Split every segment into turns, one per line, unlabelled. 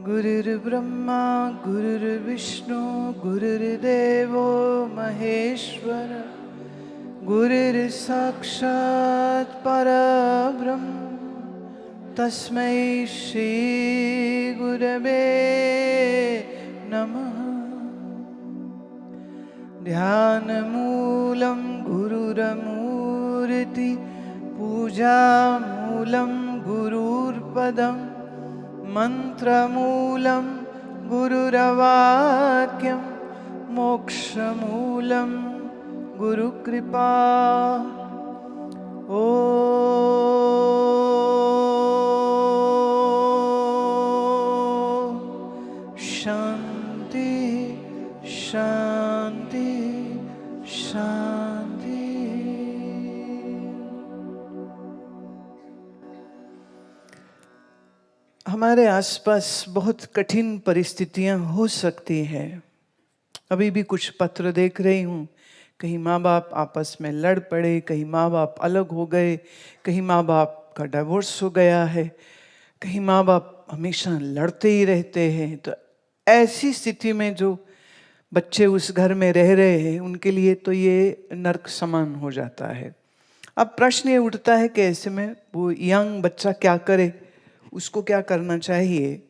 गुरुर्ब्रह्मा गुरुर्विष्णु गुरुर्देवो महेश्वर गुरुर्साक्षात् परब्रह्म तस्मै श्री गुरवे नमः। ध्यानमूलं गुरुरमूर्ति पूजामूलं गुरुर्पदम् मंत्रमूलं गुरुरवाक्यं मोक्षमूलं गुरुकृपा। ओ शांति शांति शांति। हमारे आसपास बहुत कठिन परिस्थितियां हो सकती हैं। अभी भी कुछ पत्र देख रही हूँ, कहीं माँ बाप आपस में लड़ पड़े, कहीं माँ बाप अलग हो गए, कहीं माँ बाप का डिवोर्स हो गया है, कहीं माँ बाप हमेशा लड़ते ही रहते हैं। तो ऐसी स्थिति में जो बच्चे उस घर में रह रहे हैं उनके लिए तो ये नर्क समान हो जाता है। अब प्रश्न ये उठता है कि ऐसे में वो यंग बच्चा क्या करे, उसको क्या करना चाहिए।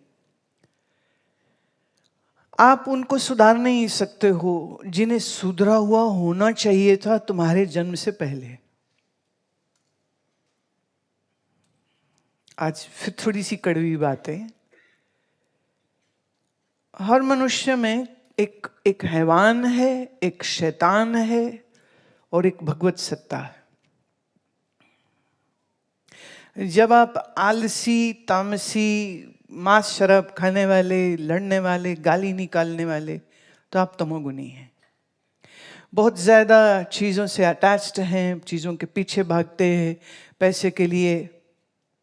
आप उनको सुधार नहीं सकते हो जिन्हें सुधरा हुआ होना चाहिए था तुम्हारे जन्म से पहले। आज फिर थोड़ी सी कड़वी बात है। हर मनुष्य में एक हैवान है, एक शैतान है और एक भगवत सत्ता है। जब आप आलसी, तामसी, मांस शराब खाने वाले, लड़ने वाले, गाली निकालने वाले, तो आप तमोगुनी हैं। बहुत ज़्यादा चीज़ों से अटैच्ड हैं, चीज़ों के पीछे भागते हैं पैसे के लिए।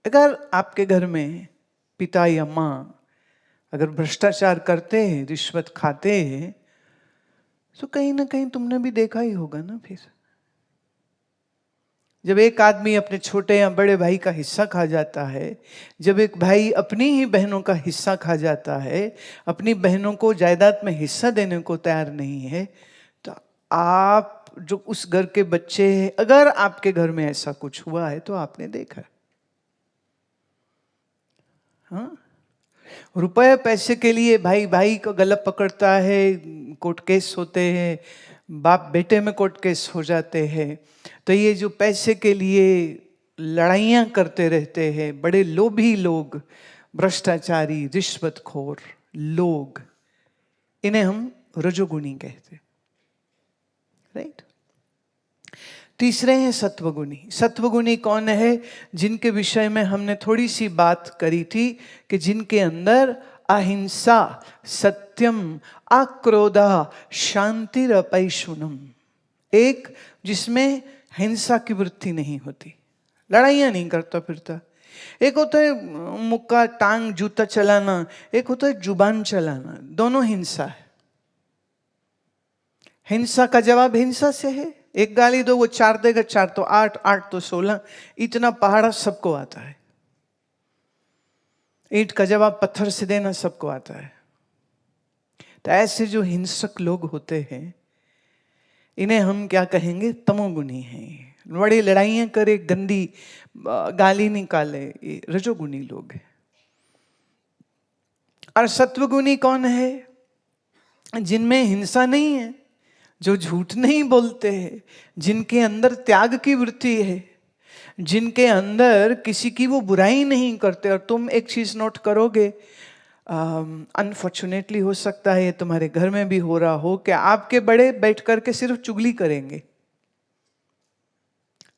अगर आपके घर में पिता या माँ अगर भ्रष्टाचार करते हैं, रिश्वत खाते हैं, तो कहीं ना कहीं तुमने भी देखा ही होगा ना। फिर जब एक आदमी अपने छोटे या बड़े भाई का हिस्सा खा जाता है, जब एक भाई अपनी ही बहनों का हिस्सा खा जाता है, अपनी बहनों को जायदाद में हिस्सा देने को तैयार नहीं है, तो आप जो उस घर के बच्चे हैं, अगर आपके घर में ऐसा कुछ हुआ है तो आपने देखा। हाँ, रुपए पैसे के लिए भाई भाई को गला पकड़ता है, कोर्ट केस होते हैं, बाप बेटे में कोर्ट केस हो जाते हैं। तो ये जो पैसे के लिए लड़ाइयाँ करते रहते हैं, बड़े लोभी लोग, भ्रष्टाचारी, रिश्वतखोर लोग, इन्हें हम रजोगुणी कहते हैं। राइट। तीसरे हैं सत्वगुणी। सत्वगुणी कौन है? जिनके विषय में हमने थोड़ी सी बात करी थी कि जिनके अंदर अहिंसा, सत्यम, अक्रोधा, शांतिरपैशुनम, एक जिसमें हिंसा की वृत्ति नहीं होती, लड़ाइयाँ नहीं करता फिरता। एक होता है मुक्का, टांग, जूता चलाना, एक होता है जुबान चलाना। दोनों हिंसा है। हिंसा का जवाब हिंसा से है। एक गाली दो वो 4 देगा, 4 तो 8, 8 तो 16, इतना पहाड़ा सबको आता है। ईंट का जवाब पत्थर से देना सबको आता है। तो ऐसे जो हिंसक लोग होते हैं, इन्हें हम क्या कहेंगे? तमोगुणी हैं। बड़ी लड़ाइयां करे, गंदी गाली निकाले, ये रजोगुणी लोग हैं। और सत्वगुणी कौन है? जिनमें हिंसा नहीं है, जो झूठ नहीं बोलते हैं, जिनके अंदर त्याग की वृत्ति है, जिनके अंदर किसी की वो बुराई नहीं करते। और तुम एक चीज नोट करोगे, अनफॉर्चुनेटली हो सकता है ये तुम्हारे घर में भी हो रहा हो, कि आपके बड़े बैठ करके सिर्फ चुगली करेंगे,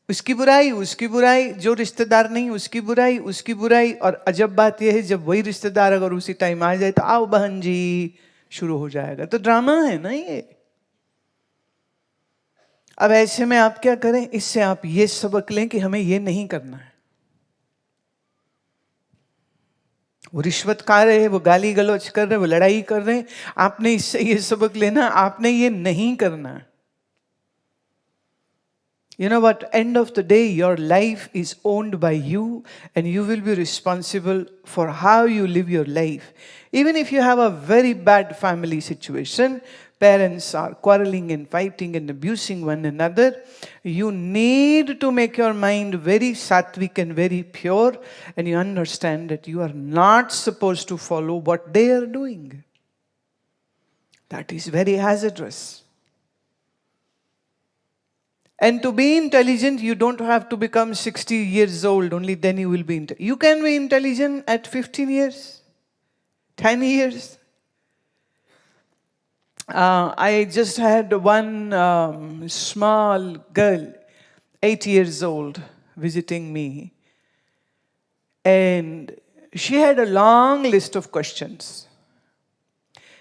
उसकी बुराई, उसकी बुराई, जो रिश्तेदार नहीं उसकी बुराई, उसकी बुराई। और अजब बात यह है, जब वही रिश्तेदार अगर उसी टाइम आ जाए तो आओ बहन जी, शुरू हो जाएगा। तो ड्रामा है ना ये। अब ऐसे में आप क्या करें? इससे आप ये सबक लें कि हमें ये नहीं करना है। वो रिश्वत खा रहे हैं, वो गाली गलौज कर रहे हैं, वो लड़ाई कर रहे हैं, आपने इससे ये सबक लेना, आपने ये नहीं करना। You know what? End of the day, your life is owned by you, and you will be responsible for how you live your life. Even if you have a very bad family situation, parents are quarreling and fighting and abusing one another, you need to make your mind very sattvic and very pure, and you understand that you are not supposed to follow what they are doing. That is very hazardous. And to be intelligent, you don't have to become 60 years old, only then you will be intelligent. You can be intelligent at 15 years, 10 years. I just had one small girl, 8 years old, visiting me. And she had a long list of questions.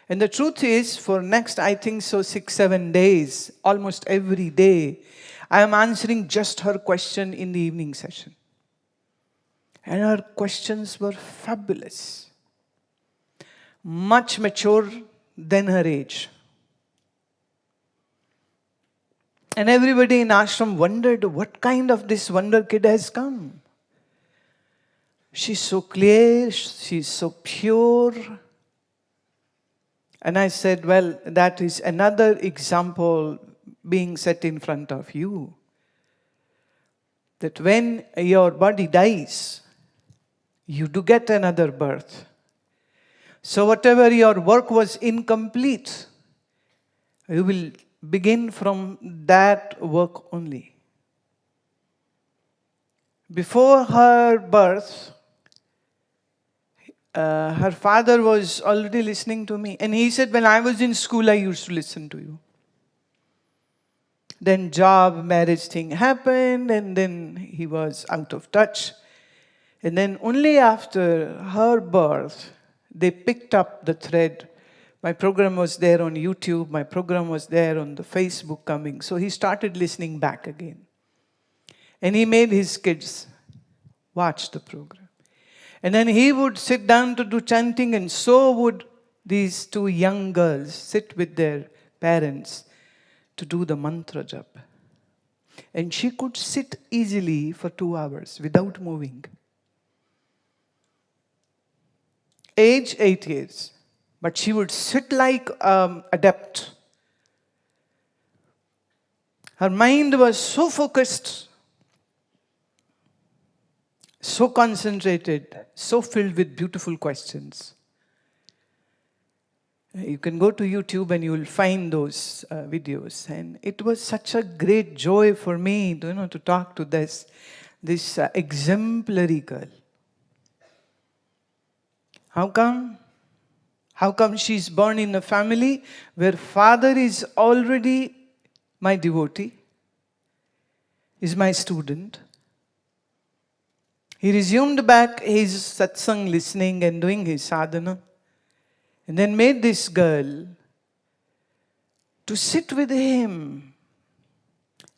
And the truth is, for next, I think so, 6-7 days, almost every day, I am answering just her question in the evening session. And her questions were fabulous. Much mature than her age. And everybody in ashram wondered what kind of this wonder kid has come. She's so clear, she's so pure. And I said, well, that is another example being set in front of you. That when your body dies, you do get another birth. So whatever your work was incomplete, you will begin from that work only. Before her birth, her father was already listening to me. And he said, when I was in school, I used to listen to you. Then job, marriage thing happened, and then he was out of touch. And then only after her birth, they picked up the thread. My program was there on YouTube. My program was there on the Facebook coming. So he started listening back again. And he made his kids watch the program. And then he would sit down to do chanting, and so would these two young girls sit with their parents to do the mantra jap. And she could sit easily for 2 hours without moving. Age 8 years. But she would sit like adept. Her mind was so focused, so concentrated, so filled with beautiful questions. You can go to YouTube and you will find those videos. And it was such a great joy for me, to talk to this exemplary girl. How come? How come she's born in a family where father is already my devotee, is my student? He resumed back his satsang listening and doing his sadhana, and then made this girl to sit with him.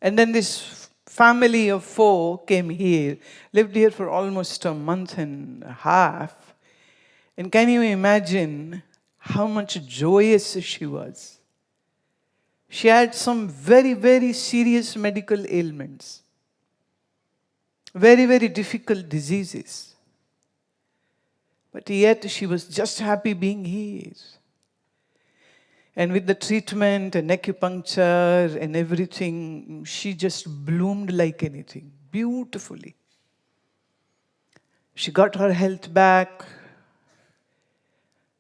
And then this family of 4 came here, lived here for almost a month and a half. And can you imagine how much joyous she was? She had some very, very serious medical ailments. Very, very difficult diseases. But yet she was just happy being here. And with the treatment and acupuncture and everything, she just bloomed like anything, beautifully. She got her health back.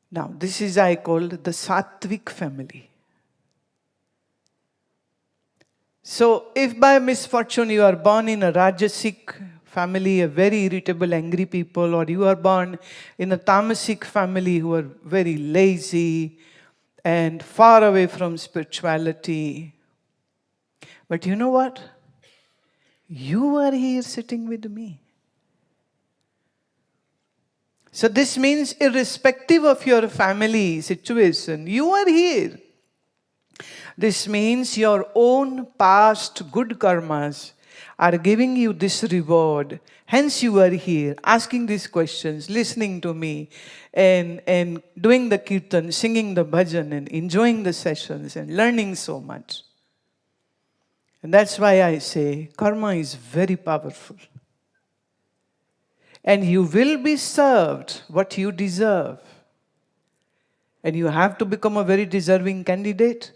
Now, this is I call the Sattvic family. So, if by misfortune you are born in a Rajasic family, a very irritable, angry people, or you are born in a Tamasic family who are very lazy and far away from spirituality, but you know what? You are here sitting with me. So this means irrespective of your family situation, you are here. This means your own past good karmas are giving you this reward. Hence you are here, asking these questions, listening to me, and doing the kirtan, singing the bhajan, and enjoying the sessions, and learning so much. And that's why I say karma is very powerful. And you will be served what you deserve. And you have to become a very deserving candidate.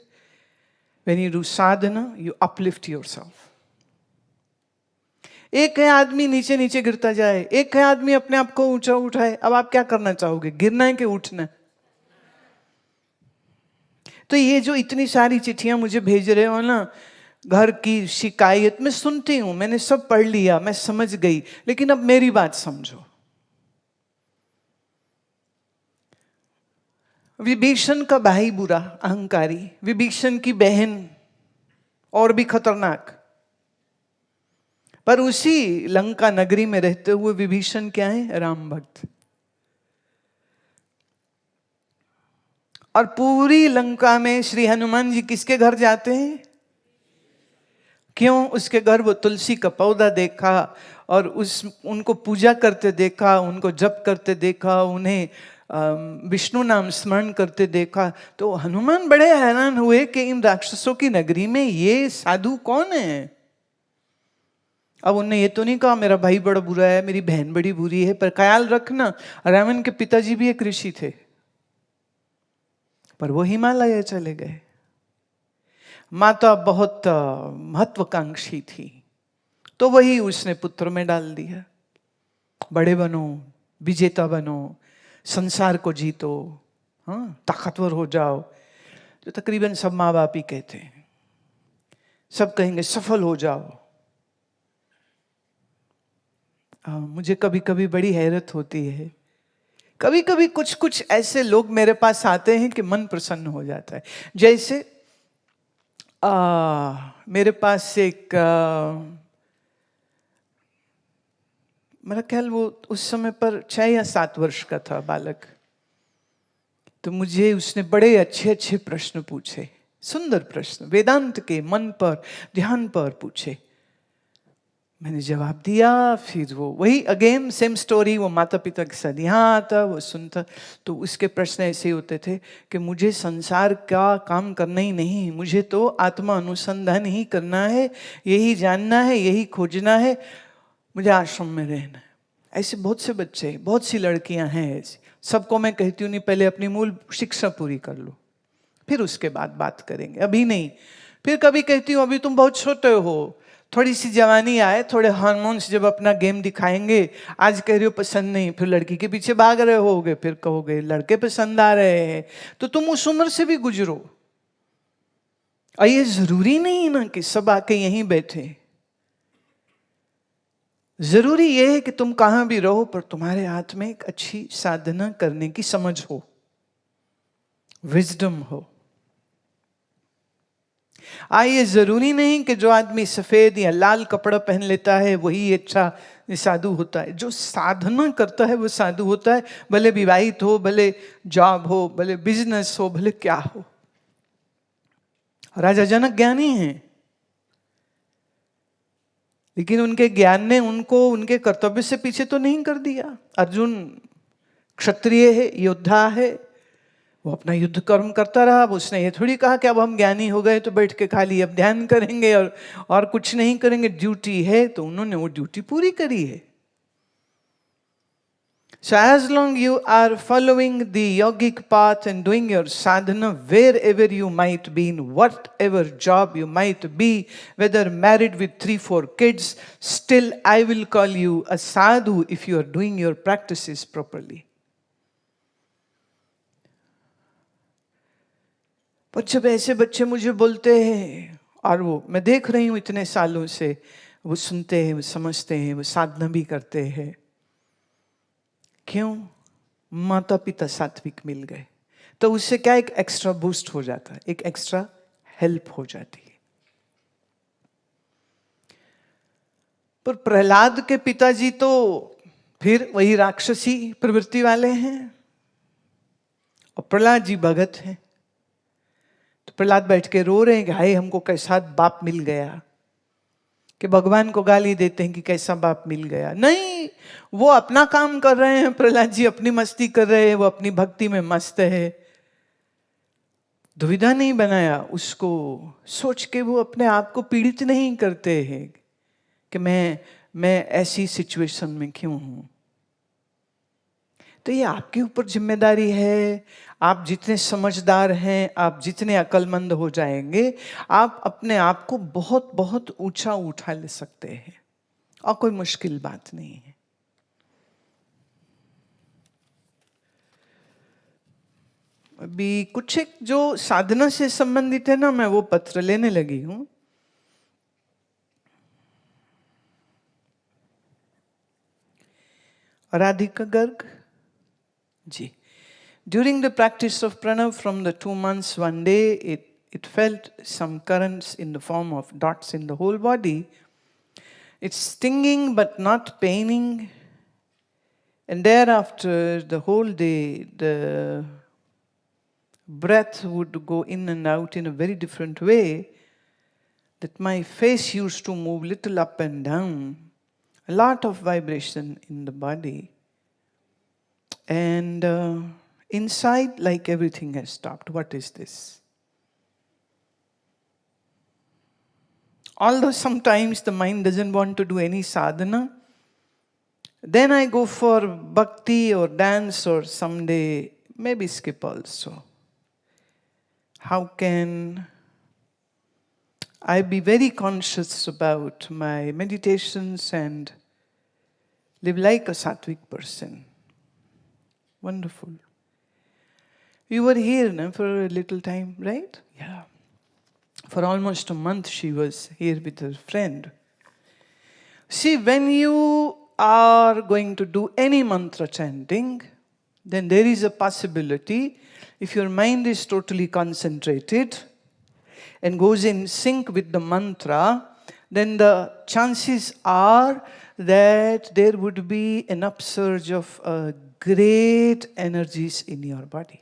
When you do sadhana, you uplift yourself. एक है आदमी नीचे नीचे गिरता जाए, एक है आदमी अपने आप को ऊंचा उठाए. अब आप क्या करना चाहोगे, गिरना है कि उठना? तो ये जो इतनी सारी चिट्ठियां मुझे भेज रहे हो ना, घर की शिकायत, मैं सुनती हूं, मैंने सब पढ़ लिया, मैं समझ गई, लेकिन अब मेरी बात समझो. विभीषण का भाई बुरा, अहंकारी, विभीषण की बहन और भी खतरनाक. पर उसी लंका नगरी में रहते हुए विभीषण क्या है? राम भक्त. और पूरी लंका में श्री हनुमान जी किसके घर जाते हैं? क्यों? उसके घर वो तुलसी का पौधा देखा और उनको पूजा करते देखा, उनको जप करते देखा, उन्हें विष्णु नाम स्मरण करते देखा. तो हनुमान बड़े हैरान हुए कि इन राक्षसों की नगरी में ये साधु कौन है. अब उन्होंने ये तो नहीं कहा मेरा भाई बड़ा बुरा है, मेरी बहन बड़ी बुरी है, पर ख्याल रखना रावण के पिताजी भी एक ऋषि थे, पर वो हिमालय चले गए. माता बहुत महत्वाकांक्षी थी, तो वही उसने पुत्र में डाल दिया. बड़े बनो, विजेता बनो, संसार को जीतो, हाँ, ताकतवर हो जाओ. तो तकरीबन सब माँ बाप ही कहते हैं, सब कहेंगे सफल हो जाओ. मुझे कभी कभी बड़ी हैरत होती है. कभी कभी कुछ कुछ ऐसे लोग मेरे पास आते हैं कि मन प्रसन्न हो जाता है. जैसे मेरे पास एक मेरा ख्याल वो उस समय पर 6 या 7 वर्ष का था बालक. तो मुझे उसने बड़े अच्छे अच्छे प्रश्न पूछे, सुंदर प्रश्न, वेदांत के, मन पर, ध्यान पर पूछे. मैंने जवाब दिया. फिर वो वही अगेन सेम स्टोरी, वो माता पिता के साथ यहाँ आता, वो सुनता. तो उसके प्रश्न ऐसे होते थे कि मुझे संसार का काम करना ही नहीं, मुझे तो आत्मा अनुसंधान ही करना है, यही जानना है, यही खोजना है, मुझे आश्रम में रहना है. ऐसे बहुत से बच्चे, बहुत सी लड़कियां हैं ऐसी. सबको मैं कहती हूँ नहीं, पहले अपनी मूल शिक्षा पूरी कर लो, फिर उसके बाद बात करेंगे, अभी नहीं. फिर कभी कहती हूँ अभी तुम बहुत छोटे हो, थोड़ी सी जवानी आए, थोड़े हार्मोन्स जब अपना गेम दिखाएंगे, आज कह रहे हो पसंद नहीं, फिर लड़की के पीछे भाग रहे होगे, फिर कहोगे लड़के पसंद आ रहे हैं, तो तुम उस उम्र से भी गुजरो. और ये जरूरी नहीं ना कि सब आके यहीं बैठे. जरूरी यह है कि तुम कहां भी रहो, पर तुम्हारे हाथ में एक अच्छी साधना करने की समझ हो, विजडम हो. ये जरूरी नहीं कि जो आदमी सफेद या लाल कपड़ा पहन लेता है वही अच्छा साधु होता है. जो साधना करता है वो साधु होता है, भले विवाहित हो, भले जॉब हो, भले बिजनेस हो, भले क्या हो. राजा जनक ज्ञानी हैं, लेकिन उनके ज्ञान ने उनको उनके कर्तव्य से पीछे तो नहीं कर दिया. अर्जुन क्षत्रिय है, योद्धा है, वो अपना युद्ध कर्म करता रहा. उसने ये थोड़ी कहा कि अब हम ज्ञानी हो गए तो बैठ के खाली अब ध्यान करेंगे और कुछ नहीं करेंगे. ड्यूटी है तो उन्होंने वो ड्यूटी पूरी करी है. So as long you are following the yogic path and doing your sadhana wherever you might be, in whatever job you might be, whether married with 3-4 kids, still I will call you a sadhu if you are doing your practices properly. पर जब ऐसे बच्चे मुझे बोलते हैं, और वो मैं देख रही हूँ इतने सालों से, वो सुनते हैं, वो समझते हैं, वो साधना भी करते हैं. क्यों? माता पिता सात्विक मिल गए, तो उससे क्या एक एक्स्ट्रा बूस्ट हो जाता है, एक एक्स्ट्रा हेल्प हो जाती है. पर प्रहलाद के पिताजी तो फिर वही राक्षसी प्रवृत्ति वाले हैं, और प्रहलाद जी भगत हैं. तो प्रहलाद बैठ के रो रहे हैं कि हाय हमको कैसा बाप मिल गया, कि भगवान को गाली देते हैं कि कैसा बाप मिल गया. नहीं, वो अपना काम कर रहे हैं, प्रहलाद जी अपनी मस्ती कर रहे हैं, वो अपनी भक्ति में मस्त है. दुविधा नहीं बनाया, उसको सोच के वो अपने आप को पीड़ित नहीं करते हैं कि मैं ऐसी सिचुएशन में क्यों हूं। तो ये आपके ऊपर जिम्मेदारी है। आप जितने समझदार हैं, आप जितने अक्लमंद हो जाएंगे, आप अपने आप को बहुत बहुत ऊंचा उठा ले सकते हैं, और कोई मुश्किल बात नहीं है। अभी कुछ एक जो साधना से संबंधित है ना, मैं वो पत्र लेने लगी हूं। Radhika Garg ji, during the practice of pranav from the 2 months, one day it felt some currents in the form of dots in the whole body. It's stinging but not paining. And thereafter, the whole day, the breath would go in and out in a very different way, that my face used to move little up and down, a lot of vibration in the body. And inside, like everything has stopped. What is this? Although sometimes the mind doesn't want to do any sadhana, then I go for bhakti or dance, or someday maybe skip also. How can I be very conscious about my meditations and live like a sattvic person? Wonderful. You were here no, for a little time, right? Yeah. For almost a month she was here with her friend. See, when you are going to do any mantra chanting, then there is a possibility, if your mind is totally concentrated and goes in sync with the mantra, then the chances are that there would be an upsurge of great energies in your body.